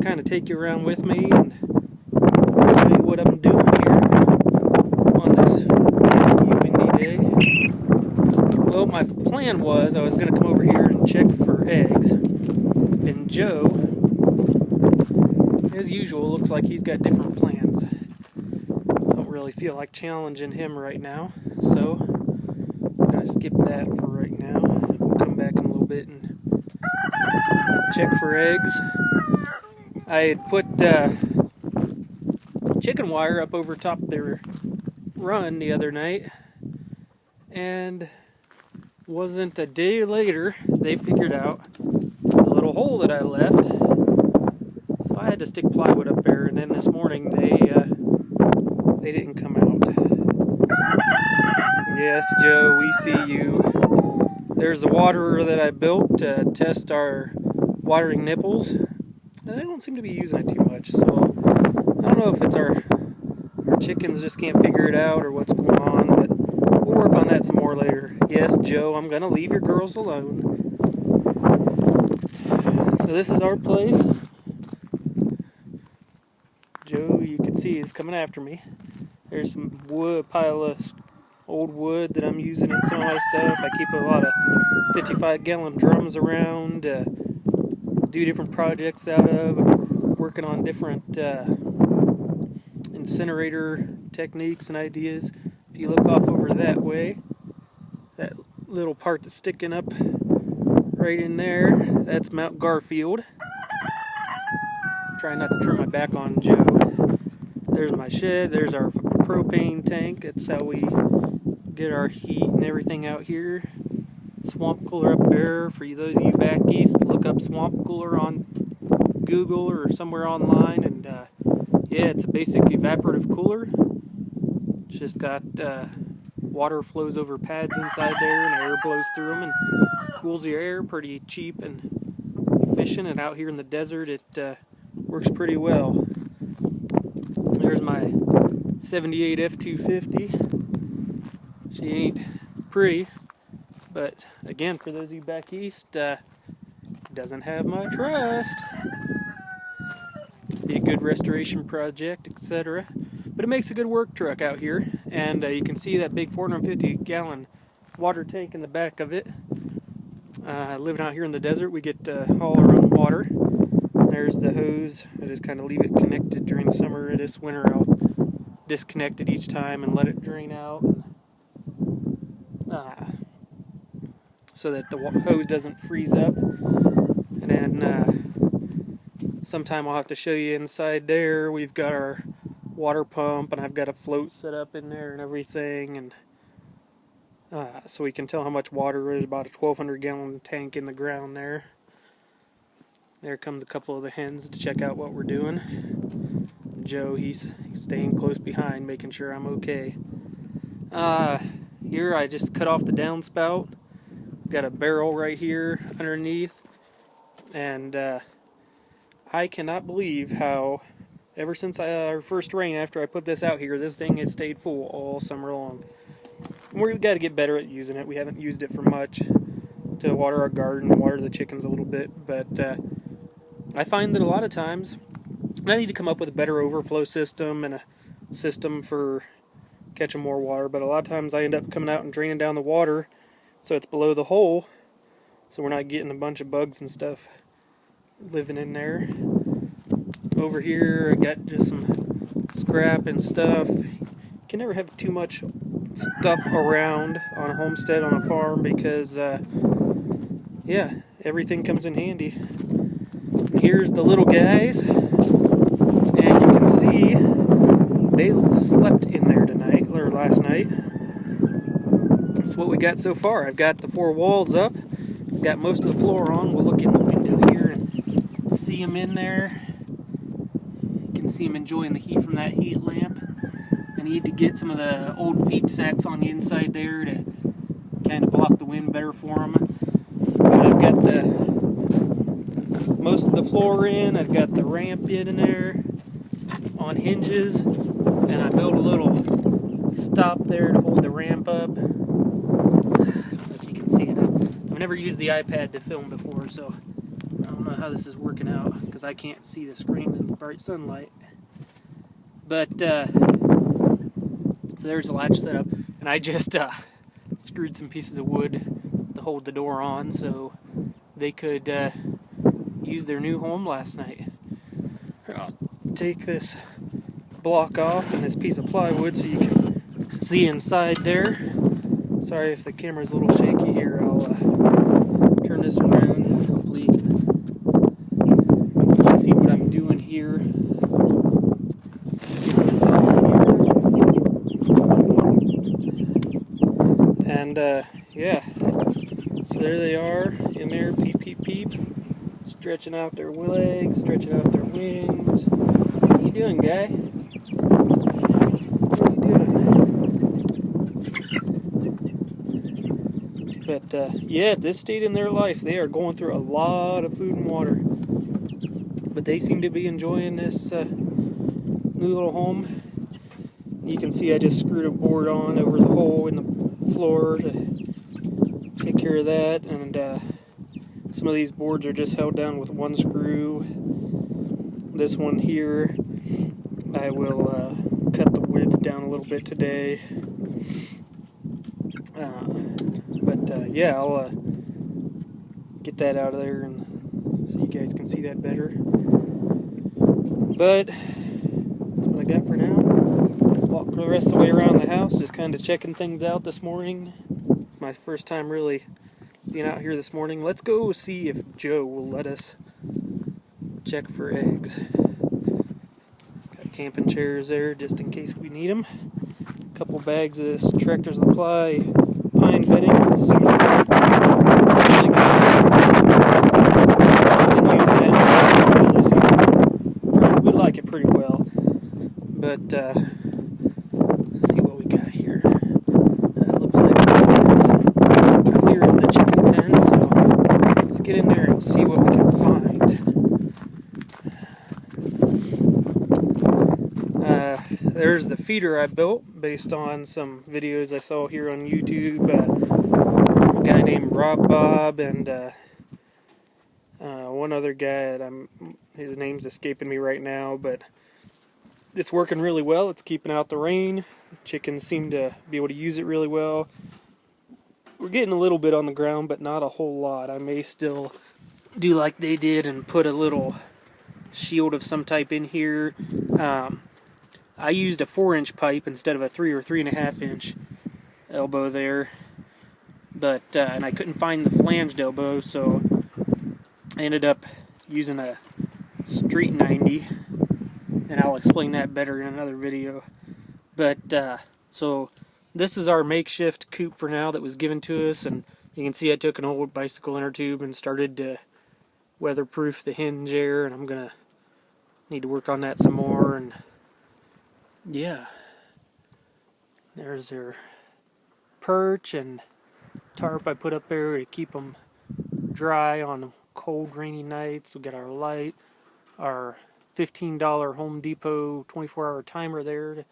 kind of take you around with me and show you what I'm doing here on this nasty windy day. Well, my plan was I was going to come over here and check for eggs, and Joe, as usual, looks like he's got different plans. Don't really feel like challenging him right now, so I'm going to skip that for right now. We'll come back in a little bit and check for eggs. I had put chicken wire up over top of their run the other night, and wasn't a day later they figured out the little hole that I left, so I had to stick plywood up there. And then this morning they didn't come out. Yes, Joe, we see you. There's the waterer that I built to test our watering nipples. They don't seem to be using it too much, so I don't know if it's our chickens just can't figure it out or what's going on, but we'll work on that some more later. Yes, Joe, I'm going to leave your girls alone. So this is our place. Joe, you can see, is coming after me. There's some wood, pile of old wood that I'm using in some of my stuff. I keep a lot of 55-gallon drums around, do different projects out of. I'm working on different incinerator techniques and ideas. If you look off over that way, that little part that's sticking up right in there, that's Mount Garfield. Trying not to turn my back on Joe. There's my shed. There's our propane tank. That's how we get our heat and everything out here. Swamp cooler up there. For those of you back east, look up swamp cooler on Google or somewhere online, and yeah, it's a basic evaporative cooler. It's just got water flows over pads inside there, and air blows through them and cools your air. Pretty cheap and efficient, and out here in the desert it works pretty well. There's my 78 F250. She ain't pretty, but again, for those of you back east, doesn't have my trust. Be a good restoration project, etc. But it makes a good work truck out here, and you can see that big 450-gallon water tank in the back of it. Living out here in the desert, we get to haul our own water. There's the hose. I just kind of leave it connected during the summer. This winter I'll disconnect it each time and let it drain out, so that the hose doesn't freeze up. And then sometime I'll have to show you inside there. We've got our water pump, and I've got a float set up in there and everything, and so we can tell how much water. There's about a 1,200-gallon tank in the ground there. There comes a couple of the hens to check out what we're doing. Joe, he's staying close behind, making sure I'm okay. Here I just cut off the downspout. Got a barrel right here underneath, and I cannot believe how ever since our first rain after I put this out here, this thing has stayed full all summer long. We've got to get better at using it. We haven't used it for much to water our garden, water the chickens a little bit, but I find that a lot of times I need to come up with a better overflow system and a system for catching more water, but a lot of times I end up coming out and draining down the water so it's below the hole, so we're not getting a bunch of bugs and stuff living in there. Over here I got just some scrap and stuff. You can never have too much stuff around on a homestead, on a farm, because yeah, everything comes in handy. And here's the little guys, and you can see they slept in there tonight, or last night. That's what we got so far. I've got the 4 walls up, I've got most of the floor on. We'll look in the window here and see them in there. You can see them enjoying the heat from that heat lamp. I need to get some of the old feed sacks on the inside there to kind of block the wind better for them. But I've got most of the floor in. I've got the ramp in there on hinges, and I built a little stop there to hold the ramp up. I don't know if you can see it. I've never used the iPad to film before, so don't know how this is working out because I can't see the screen in the bright sunlight. But, so there's the latch set up, and I just screwed some pieces of wood to hold the door on so they could use their new home last night. I'll take this block off and this piece of plywood so you can see inside there. Sorry if the camera's a little shaky here. I'll turn this around. Hopefully you can see what I'm doing here. Get this out here. And yeah, so there they are in there, peep, peep, peep, stretching out their legs, stretching out their wings. What are you doing, guy? What are you doing? But yeah, at this state in their life, they are going through a lot of food and water. But they seem to be enjoying this new little home. You can see I just screwed a board on over the hole in the floor to take care of that, and some of these boards are just held down with one screw. This one here, I will cut the width down a little bit today. But yeah, I'll get that out of there and so you guys can see that better. But that's what I got for now. Walk the rest of the way around the house, just kind of checking things out this morning. My first time really being out here this morning. Let's go see if Joe will let us check for eggs. Got camping chairs there just in case we need them. A couple bags of this Tractor Supply pine bedding. Seems really good. I've been using that really soon. We like it pretty well. But let's see what we got here. Looks like it is clear of the chicken pen, so let's get in there and see what we can find. There's the feeder I built based on some videos I saw here on YouTube. A guy named Rob Bob and one other guy that his name's escaping me right now, but it's working really well. It's keeping out the rain. Chickens seem to be able to use it really well. We're getting a little bit on the ground, but not a whole lot. I may still do like they did and put a little shield of some type in here. I used a 4-inch pipe instead of a 3 or 3.5 inch elbow there, but and I couldn't find the flanged elbow, so I ended up using a street 90, and I'll explain that better in another video. But so this is our makeshift coop for now that was given to us, and you can see I took an old bicycle inner tube and started to weatherproof the hinge there, and I'm gonna need to work on that some more. And yeah, there's their perch and tarp I put up there to keep them dry on cold rainy nights. We got our light, our $15 Home Depot 24-hour timer there to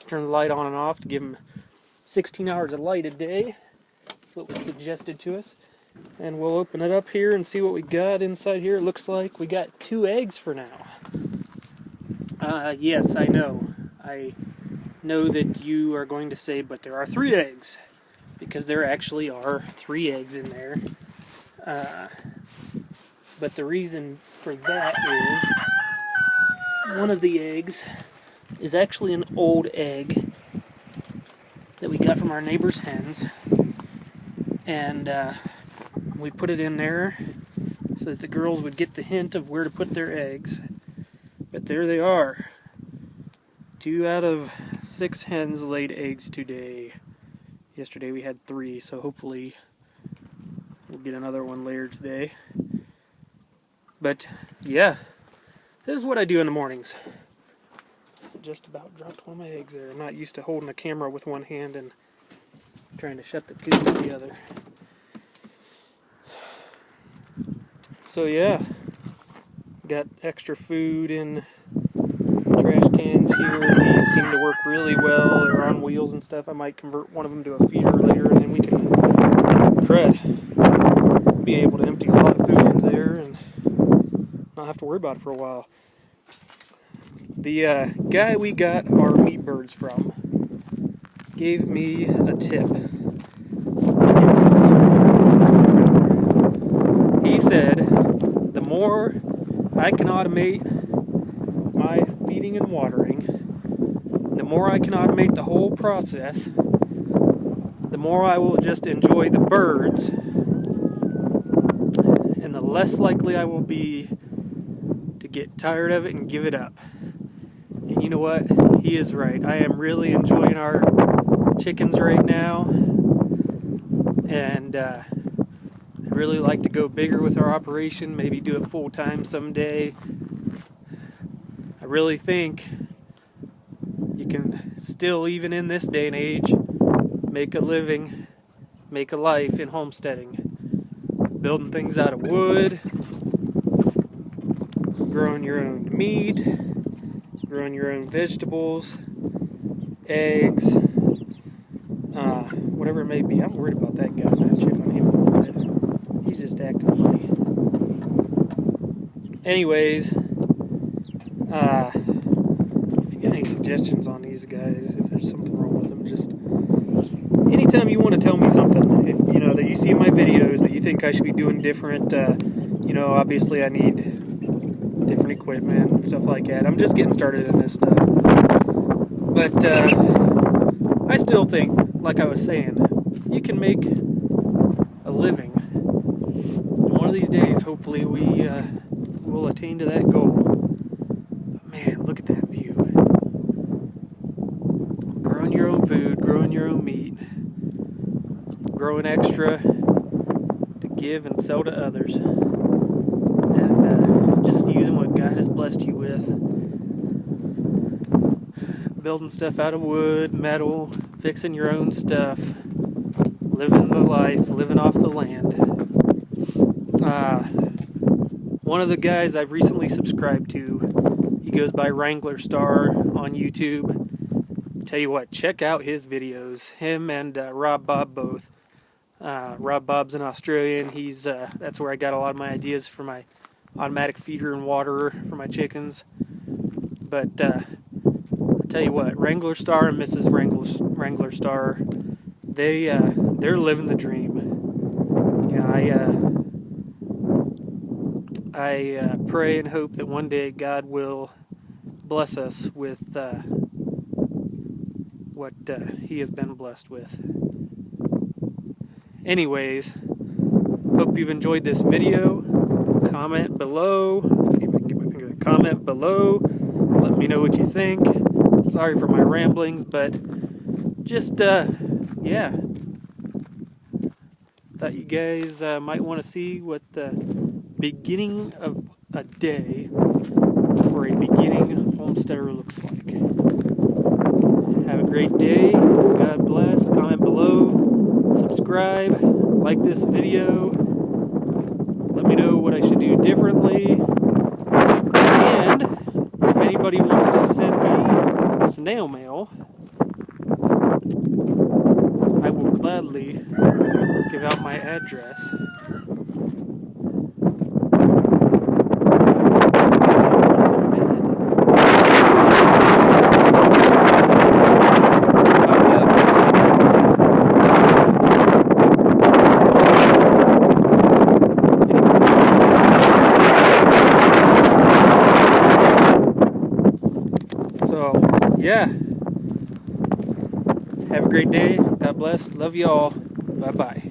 turn the light on and off to give them 16 hours of light a day. That's what was suggested to us. And we'll open it up here and see what we got inside here. It looks like we got 2 eggs for now. Yes, I know. I know that you are going to say, but there are 3 eggs. Because there actually are 3 eggs in there. But the reason for that is one of the eggs is actually an old egg that we got from our neighbor's hens. And we put it in there so that the girls would get the hint of where to put their eggs. But there they are. 2 out of 6 hens laid eggs today. Yesterday we had 3, so hopefully we'll get another one later today. But yeah, this is what I do in the mornings. Just about dropped one of my eggs there. I'm not used to holding a camera with one hand and trying to shut the coop with the other. So yeah, got extra food in trash cans here. These seem to work really well. They're on wheels and stuff. I might convert one of them to a feeder later, and then we can be able to empty a lot of food into there and not have to worry about it for a while. The guy we got our meat birds from gave me a tip. He said, the more I can automate my feeding and watering, the more I can automate the whole process, the more I will just enjoy the birds, and the less likely I will be to get tired of it and give it up. And you know what? He is right. I am really enjoying our chickens right now, and I'd really like to go bigger with our operation, maybe do it full time someday. I really think you can still, even in this day and age, make a living, make a life in homesteading. Building things out of wood, growing your own meat, growing your own vegetables, eggs, whatever it may be. I'm worried about that guy. I'm going to check on him, but he's just acting funny. Anyways, if you got any suggestions on these guys, if there's something wrong with them, just anytime you want to tell me something, if you know that you see in my videos that you think I should be doing different, obviously I need different equipment and stuff like that. I'm just getting started in this stuff, but I still think, like I was saying, you can make a living. And one of these days, hopefully, we will attain to that goal. But man, look at that view. Growing your own food, growing your own meat, growing extra to give and sell to others, and just using what God has blessed you with. Building stuff out of wood, metal, fixing your own stuff, living the life, living off the land. One of the guys I've recently subscribed to, he goes by Wrangler Star on YouTube. Tell you what, check out his videos. Him and Rob Bob both. Rob Bob's an Australian. He's that's where I got a lot of my ideas for my automatic feeder and waterer for my chickens. But I'll tell you what, Wrangler Star and Mrs. Wrangler Star, they're living the dream. You know, I pray and hope that one day God will bless us with what He has been blessed with. Anyways, hope you've enjoyed this video. Comment below. See if I can get my finger. Comment below. Let me know what you think. Sorry for my ramblings, but just yeah. Thought you guys might want to see what the beginning of a day for a beginning homesteader looks like. Have a great day. God bless. Comment below. Subscribe. Like this video. Let me know what I should do differently. And if anybody wants to send me snail mail, I will gladly give out my address. Yeah. Have a great day. God bless. Love you all. Bye-bye.